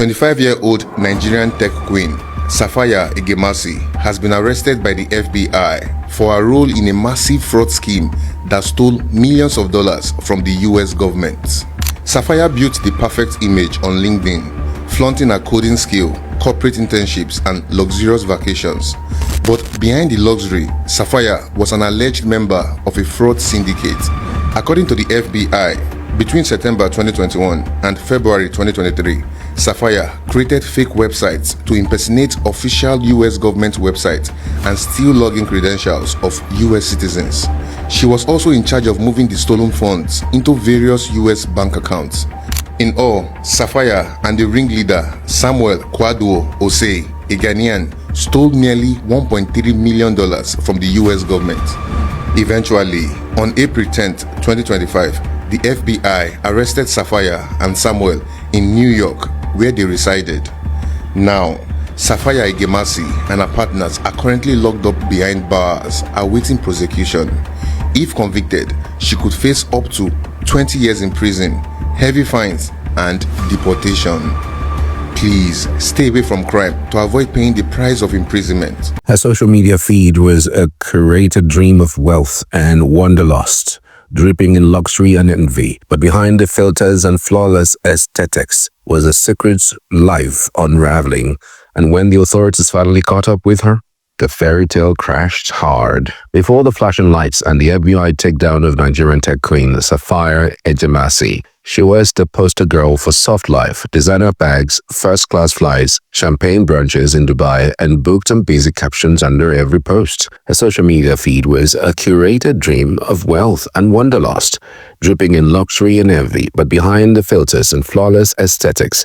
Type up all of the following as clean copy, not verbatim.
25-year-old Nigerian tech queen Sapphire Egemasi has been arrested by the FBI for her role in a massive fraud scheme that stole millions of dollars from the US government. Sapphire built the perfect image on LinkedIn, flaunting her coding skill, corporate internships, and luxurious vacations. But behind the luxury, Sapphire was an alleged member of a fraud syndicate. According to the FBI, between September 2021 and February 2023, Sapphire created fake websites to impersonate official US government websites and steal login credentials of US citizens. She was also in charge of moving the stolen funds into various US bank accounts. In all, Sapphire and the ringleader Samuel Kwadwo Osei, a Ghanaian, stole nearly $1.3 million from the US government. Eventually, on April 10, 2025, the FBI arrested Sapphire and Samuel in New York, where they resided. Now, Sapphire Egemasi and her partners are currently locked up behind bars, awaiting prosecution. If convicted, she could face up to 20 years in prison, heavy fines, and deportation. Please stay away from crime to avoid paying the price of imprisonment. Her social media feed was a curated dream of wealth and wanderlust, dripping in luxury and envy. But behind the filters and flawless aesthetics was a secret life unraveling. And when the authorities finally caught up with her, the fairy tale crashed hard. Before the flashing lights and the FBI takedown of Nigerian tech queen Sapphire Egemasi, she was the poster girl for soft life, designer bags, first-class flights, champagne brunches in Dubai, and booked and busy captions under every post. Her social media feed was a curated dream of wealth and wanderlust, dripping in luxury and envy. But behind the filters and flawless aesthetics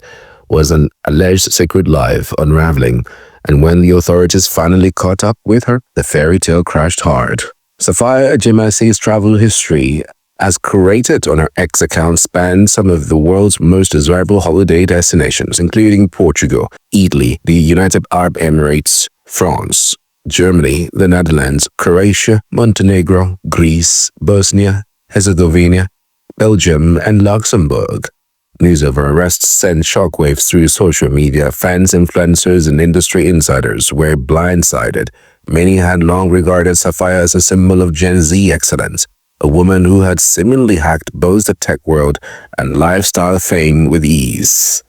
was an alleged secret life unraveling. And when the authorities finally caught up with her, the fairy tale crashed hard. Sapphire Egemasi's travel history, as curated on her X account, spans some of the world's most desirable holiday destinations, including Portugal, Italy, the United Arab Emirates, France, Germany, the Netherlands, Croatia, Montenegro, Greece, Bosnia, Herzegovina, Belgium, and Luxembourg. News of her arrest sent shockwaves through social media. Fans, influencers, and industry insiders were blindsided. Many had long regarded Sapphire as a symbol of Gen Z excellence, a woman who had seemingly hacked both the tech world and lifestyle fame with ease.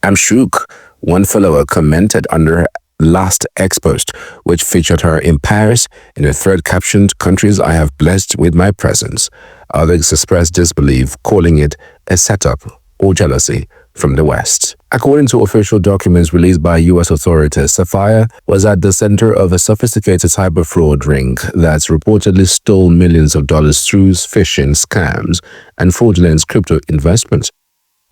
"I'm shook," one follower commented under her last X post, which featured her in Paris, in a thread captioned, "Countries I have blessed with my presence." Others expressed disbelief, calling it a setup or jealousy from the West. According to official documents released by US authorities, Sapphire was at the center of a sophisticated cyber fraud ring that reportedly stole millions of dollars through phishing scams and fraudulent crypto investments.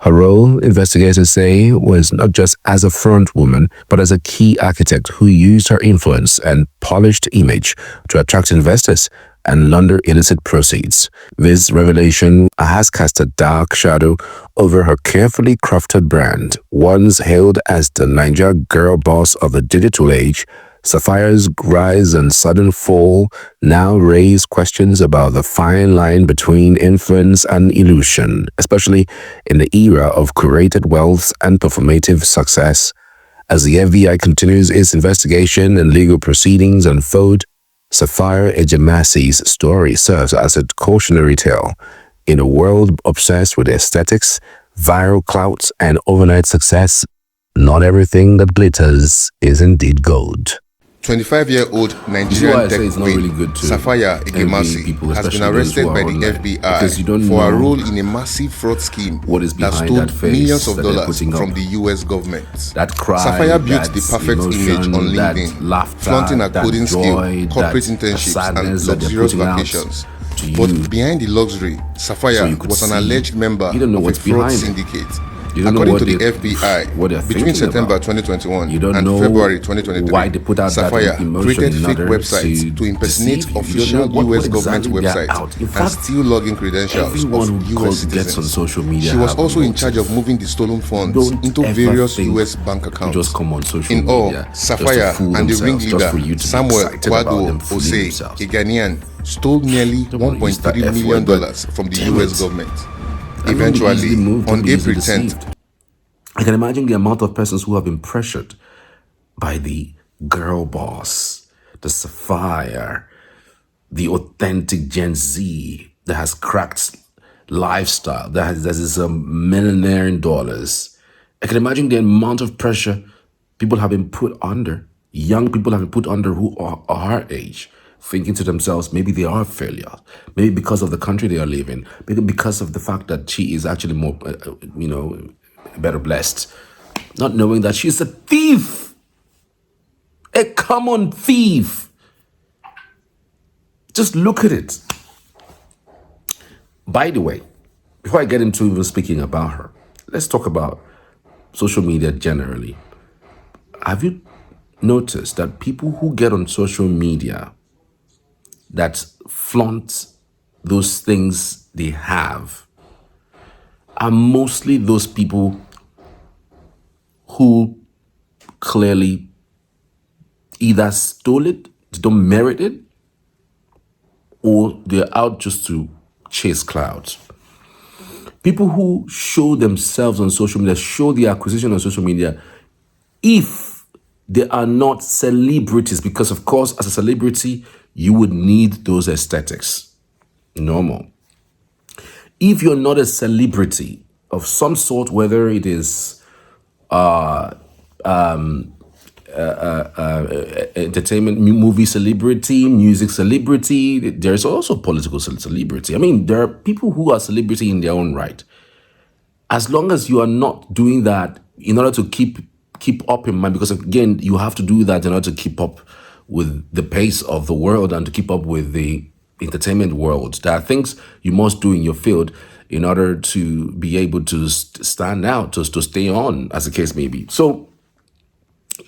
Her role, investigators say, was not just as a front woman, but as a key architect who used her influence and polished image to attract investors and launder illicit proceeds. This revelation has cast a dark shadow over her carefully crafted brand. Once hailed as the Niger girl boss of the digital age, Sapphire's rise and sudden fall now raise questions about the fine line between influence and illusion, especially in the era of curated wealth and performative success. As the FBI continues its investigation and legal proceedings unfold, Sapphire Egemasi's story serves as a cautionary tale. In a world obsessed with aesthetics, viral clout, and overnight success, not everything that glitters is indeed gold. 25-year-old Nigerian tech queen Sapphire Egemasi has been arrested by the FBI for her role in a massive fraud scheme that stole millions of dollars from the US government. Sapphire built the perfect image on LinkedIn, flaunting her coding skill, corporate internships, and luxurious vacations. But behind the luxury, Sapphire was an alleged member of a fraud syndicate. According to the FBI, between September 2021 and February 2023, Sapphire created fake websites to impersonate official US government websites and steal login credentials of US citizens. She was also in charge of moving the stolen funds into various US bank accounts. In all, Sapphire and the ringleader Samuel Kwadwo Osei, a Ghanaian, stole nearly $1.3 million from the US government. Eventually, on April 10th, I can imagine the amount of persons who have been pressured by the girl boss, the Sapphire, the authentic Gen Z that has cracked lifestyle, that is a millionaire in dollars. I can imagine the amount of pressure people have been put under, young people have been put under who are our age, thinking to themselves, maybe they are a failure. Maybe because of the country they are living, maybe because of the fact that she is actually more, better blessed. Not knowing that she's a thief, a common thief. Just look at it. By the way, before I get into even speaking about her, let's talk about social media generally. Have you noticed that people who get on social media that flaunt those things they have are mostly those people who clearly either stole it, they don't merit it, or they're out just to chase clouds. People who show themselves on social media, show their acquisition on social media, if they are not celebrities, because of course, as a celebrity, you would need those aesthetics. Normal. If you're not a celebrity of some sort, whether it is entertainment, movie celebrity, music celebrity, there's also political celebrity. I mean, there are people who are celebrity in their own right. As long as you are not doing that in order to keep up in mind, because again, you have to do that in order to keep up with the pace of the world and to keep up with the entertainment world. There are things you must do in your field in order to be able to stand out, to stay on, as the case may be. So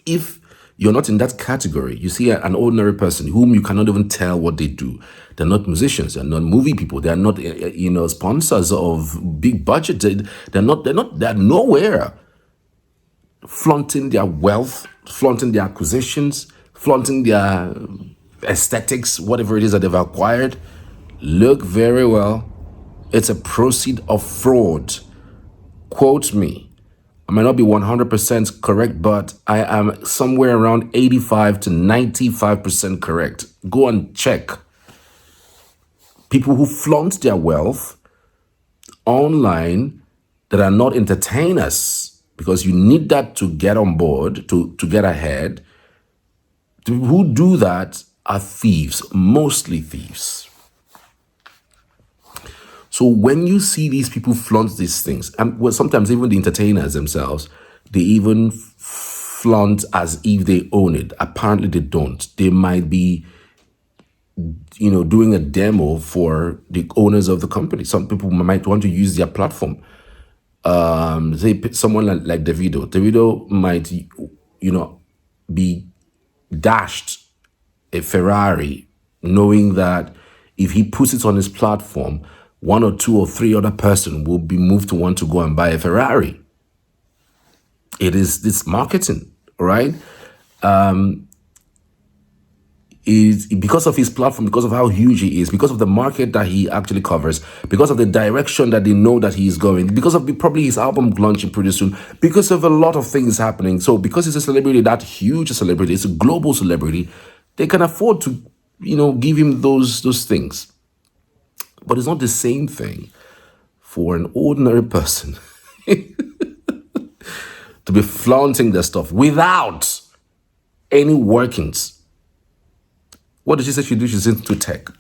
if you're not in that category, you see an ordinary person whom you cannot even tell what they do. They're not musicians, they're not movie people, they're not sponsors of big budget. They're nowhere flaunting their wealth, flaunting their acquisitions, flaunting their aesthetics, whatever it is that they've acquired. Look very well. It's a proceed of fraud. Quote me. I might not be 100% correct, but I am somewhere around 85 to 95% correct. Go and check. People who flaunt their wealth online that are not entertainers, because you need that to get on board, to get ahead. The people who do that are thieves, mostly thieves. So when you see these people flaunt these things, and well, sometimes even the entertainers themselves, they even flaunt as if they own it. Apparently they don't. They might be, doing a demo for the owners of the company. Some people might want to use their platform. Say someone like Davido. Davido might, be dashed a Ferrari, knowing that if he puts it on his platform, one or two or three other person will be moved to want to go and buy a Ferrari. It's marketing, right? Is because of his platform, because of how huge he is, because of the market that he actually covers, because of the direction that they know that he is going, because of probably his album launching pretty soon, because of a lot of things happening. So because he's a celebrity, that huge a celebrity, it's a global celebrity, they can afford to, give him those things. But it's not the same thing for an ordinary person to be flaunting their stuff without any workings. What did she say she do? She's into tech.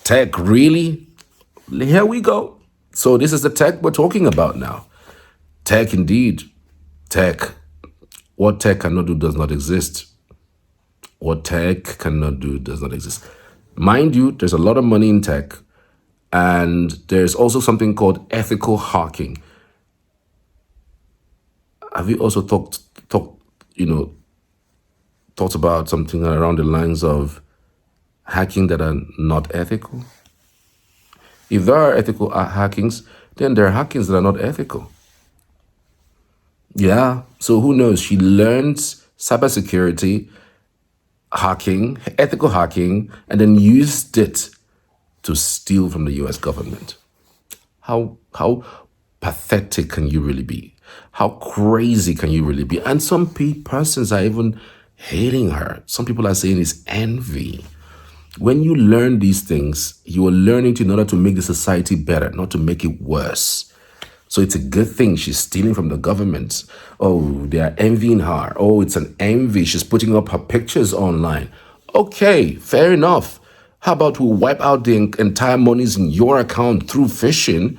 Tech, really? Here we go. So this is the tech we're talking about now. Tech indeed. Tech. What tech cannot do does not exist. What tech cannot do does not exist. Mind you, there's a lot of money in tech, and there's also something called ethical hacking. Have you also thought about something around the lines of hacking that are not ethical? If there are ethical hackings, then there are hackings that are not ethical. Yeah, so who knows? She learned cybersecurity, hacking, ethical hacking, and then used it to steal from the US government. How pathetic can you really be? How crazy can you really be? And some persons are even hating her. Some people are saying it's envy. When you learn these things, you are learning in order to make the society better, not to make it worse. So it's a good thing she's stealing from the government. Oh, they are envying her. Oh, it's an envy. She's putting up her pictures online. Okay, fair enough. How about we wipe out the entire monies in your account through phishing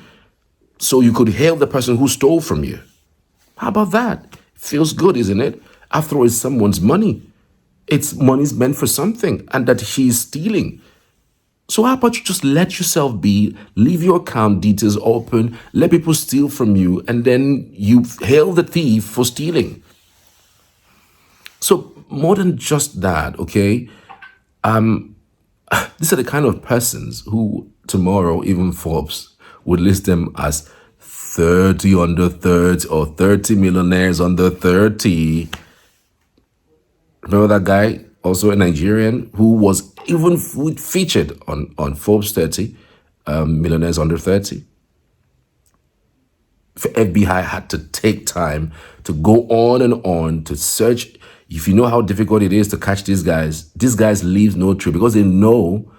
so you could hail the person who stole from you? How about that? Feels good, isn't it? After all, it's someone's money. It's money's meant for something, and that she's stealing. So how about you just let yourself be, leave your account details open, let people steal from you, and then you hail the thief for stealing. So more than just that, okay? These are the kind of persons who tomorrow, even Forbes would list them as 30 under 30 or 30 millionaires under 30. Remember that guy, also a Nigerian, who was even featured on Forbes 30, millionaires under 30? FBI had to take time to go on and on to search. If you know how difficult it is to catch these guys leave no trail because they know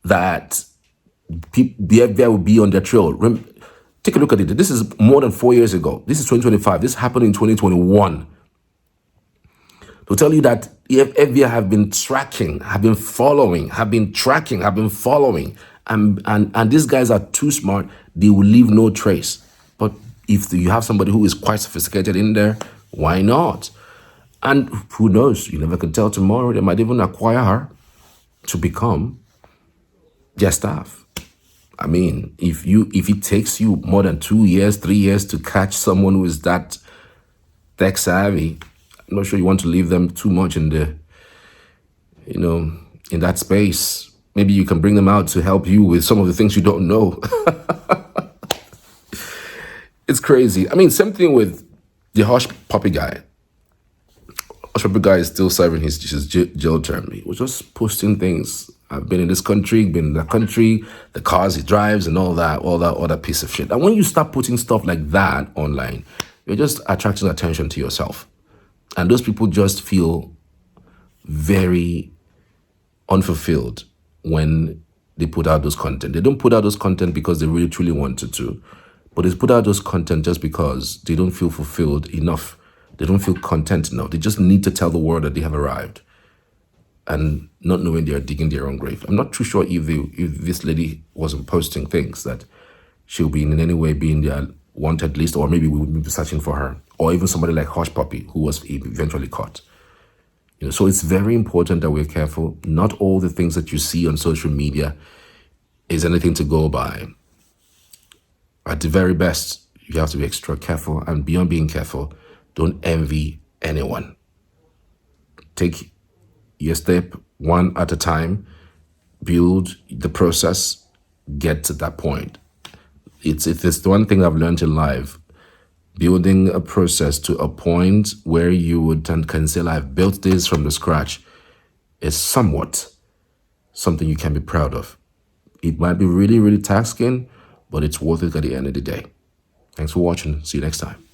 that the FBI will be on their trail. Take a look at it. This is more than 4 years ago. This is 2025. This happened in 2021. To tell you that FBI have been tracking, have been following, and these guys are too smart. They will leave no trace. But if you have somebody who is quite sophisticated in there, why not? And who knows? You never can tell tomorrow. They might even acquire her to become their staff. I mean, if it takes you more than 2 years, 3 years to catch someone who is that tech savvy, I'm not sure you want to leave them too much in in that space. Maybe you can bring them out to help you with some of the things you don't know. It's crazy. I mean, same thing with the Hush Puppy guy. Hush Puppy guy is still serving his jail term. He was just posting things. I've been in this country, been in that country, the cars he drives and all that other piece of shit. And when you start putting stuff like that online, you're just attracting attention to yourself. And those people just feel very unfulfilled when they put out those content. They don't put out those content because they really truly wanted to, but they put out those content just because they don't feel fulfilled enough. They don't feel content enough. They just need to tell the world that they have arrived, and not knowing they are digging their own grave. I'm not too sure if this lady wasn't posting things that she'll be in any way being their wanted list, or maybe we would be searching for her, or even somebody like Hush Puppy who was eventually caught. So it's very important that we're careful. Not all the things that you see on social media is anything to go by. At the very best, you have to be extra careful, and beyond being careful, don't envy anyone. Take your step one at a time, build the process, get to that point. It's the one thing I've learned in life. Building a process to a point where you would can say, I've built this from the scratch, is somewhat something you can be proud of. It might be really, really taxing, but it's worth it at the end of the day. Thanks for watching. See you next time.